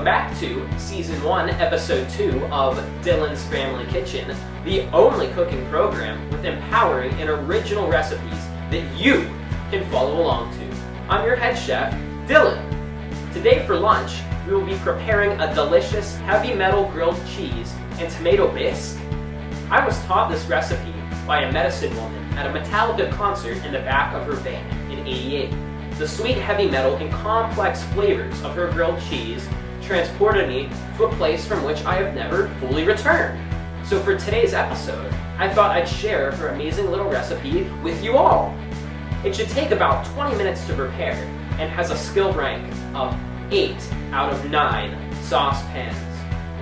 Welcome back to Season 1, Episode 2 of Dylan's Family Kitchen, the only cooking program with empowering and original recipes that you can follow along to. I'm your head chef, Dylan. Today for lunch, we will be preparing a delicious heavy metal grilled cheese and tomato bisque. I was taught this recipe by a medicine woman at a Metallica concert in the back of her van in '88. The sweet heavy metal and complex flavors of her grilled cheese transported me to a place from which I have never fully returned. So for today's episode, I thought I'd share her amazing little recipe with you all. It should take about 20 minutes to prepare and has a skill rank of 8 out of 9 saucepans.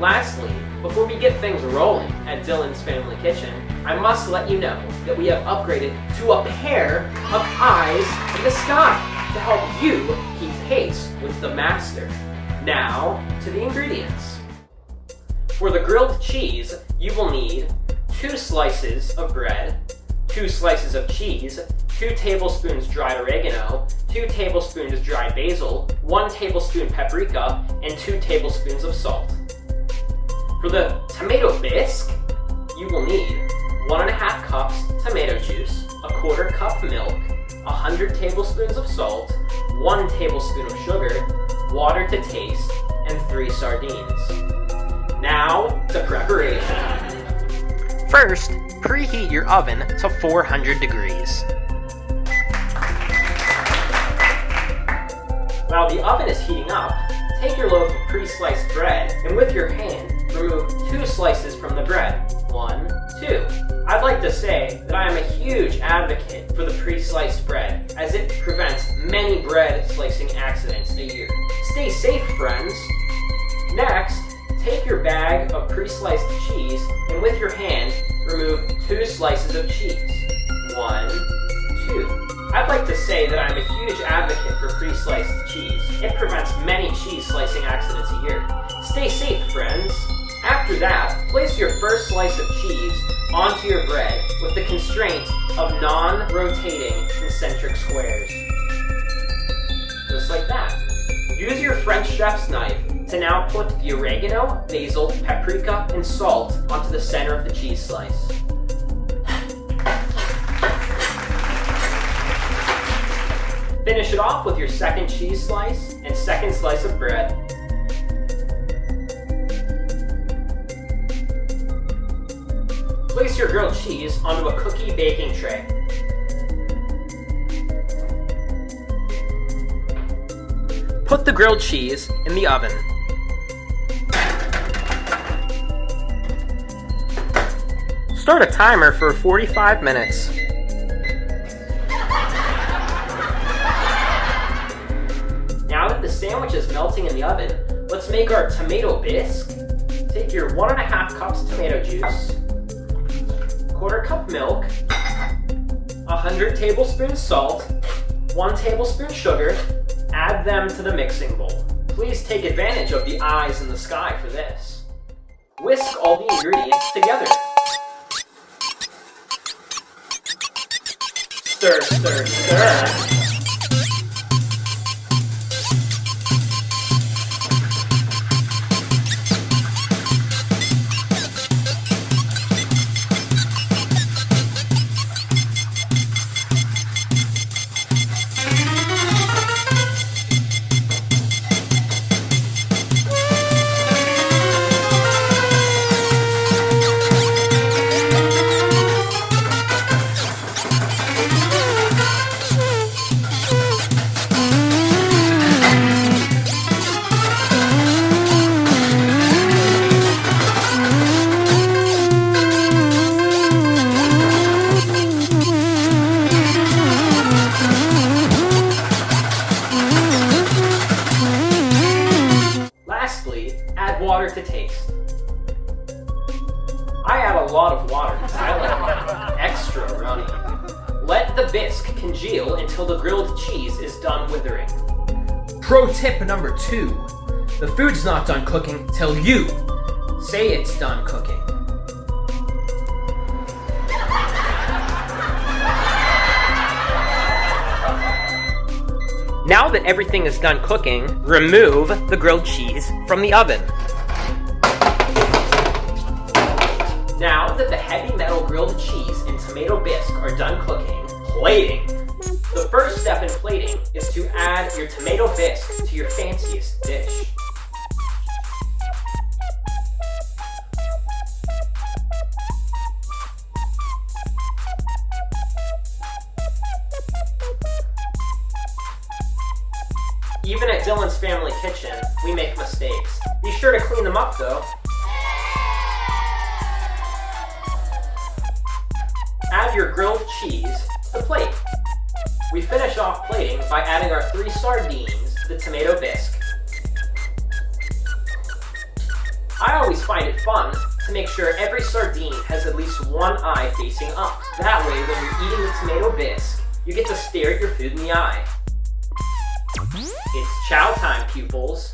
Lastly, before we get things rolling at Dylan's Family Kitchen, I must let you know that we have upgraded to a pair of eyes in the sky to help you keep pace with the master. Now, to the ingredients. For the grilled cheese, you will need 2 slices of bread, 2 slices of cheese, 2 tablespoons dried oregano, 2 tablespoons dried basil, 1 tablespoon paprika, and 2 tablespoons of salt. For the tomato bisque, you will need 1.5 cups tomato juice, 1/4 cup milk, 100 tablespoons of salt, 1 tablespoon of sugar, water to taste, and 3 sardines. Now, to preparation. First, preheat your oven to 400 degrees. While the oven is heating up, take your loaf of pre-sliced bread and with your hand, remove 2 slices from the bread. 1, 2. I'd like to say that I am a huge advocate for the pre-sliced bread, as it prevents many bread slicing accidents a year. Stay safe, friends! Next, take your bag of pre-sliced cheese and with your hand, remove 2 slices of cheese. 1, 2. I'd like to say that I'm a huge advocate for pre-sliced cheese. It prevents many cheese slicing accidents a year. Stay safe, friends! After that, place your first slice of cheese onto your bread with the constraint of non-rotating concentric squares. Just like that. Use your French chef's knife to now put the oregano, basil, paprika, and salt onto the center of the cheese slice. Finish it off with your second cheese slice and second slice of bread. Place your grilled cheese onto a cookie baking tray. Put the grilled cheese in the oven. Start a timer for 45 minutes. Now that the sandwich is melting in the oven, let's make our tomato bisque. Take your 1.5 cups tomato juice, 1/4 cup milk, 100 tablespoons salt, 1 tablespoon sugar, add them to the mixing bowl. Please take advantage of the eyes in the sky for this. Whisk all the ingredients together. Stir, stir, stir. Water to taste. I add a lot of water because I like it extra runny. Let the bisque congeal until the grilled cheese is done withering. Pro tip number 2. The food's not done cooking till you say it's done cooking. Now that everything is done cooking, remove the grilled cheese from the oven. Now that the heavy metal grilled cheese and tomato bisque are done cooking, plating. The first step in plating is to add your tomato bisque to your fanciest dish. Even at Dylan's Family Kitchen, we make mistakes. Be sure to clean them up though. Add your grilled cheese to the plate. We finish off plating by adding our 3 sardines to the tomato bisque. I always find it fun to make sure every sardine has at least one eye facing up. That way, when you're eating the tomato bisque, you get to stare at your food in the eye. It's chow time, pupils.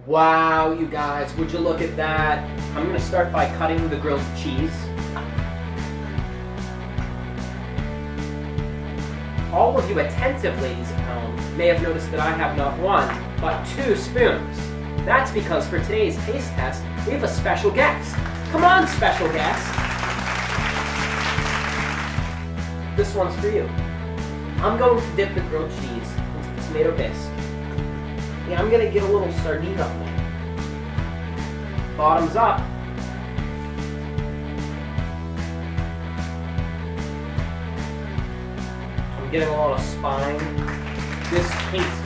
Wow, you guys, would you look at that? I'm going to start by cutting the grilled cheese. All of you attentive ladies at home may have noticed that I have not 1, but 2 spoons. That's because for today's taste test, we have a special guest. Come on, special guest. This one's for you. I'm going to dip the grilled cheese into the tomato bisque. Yeah, I'm gonna get a little sardine up there. Bottoms up. I'm getting a lot of spine. This tastes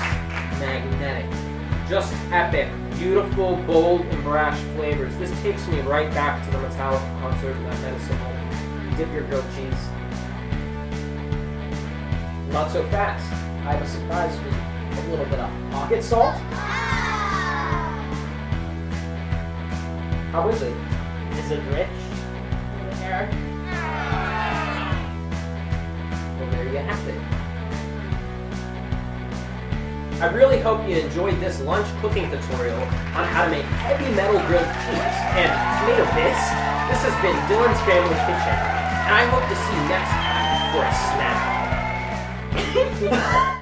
magnetic. Just epic. Beautiful, bold, and brash flavors. This takes me right back to the Metallica concert in that medicine hall. Dip your grilled cheese. Not so fast. I have a surprise for you. A little bit of pocket salt. How is it? Is it rich? Well, there you have it. I really hope you enjoyed this lunch cooking tutorial on how to make heavy metal grilled cheese and tomato bisque. This has been Dylan's Family Kitchen, and I hope to see you next time for a snack.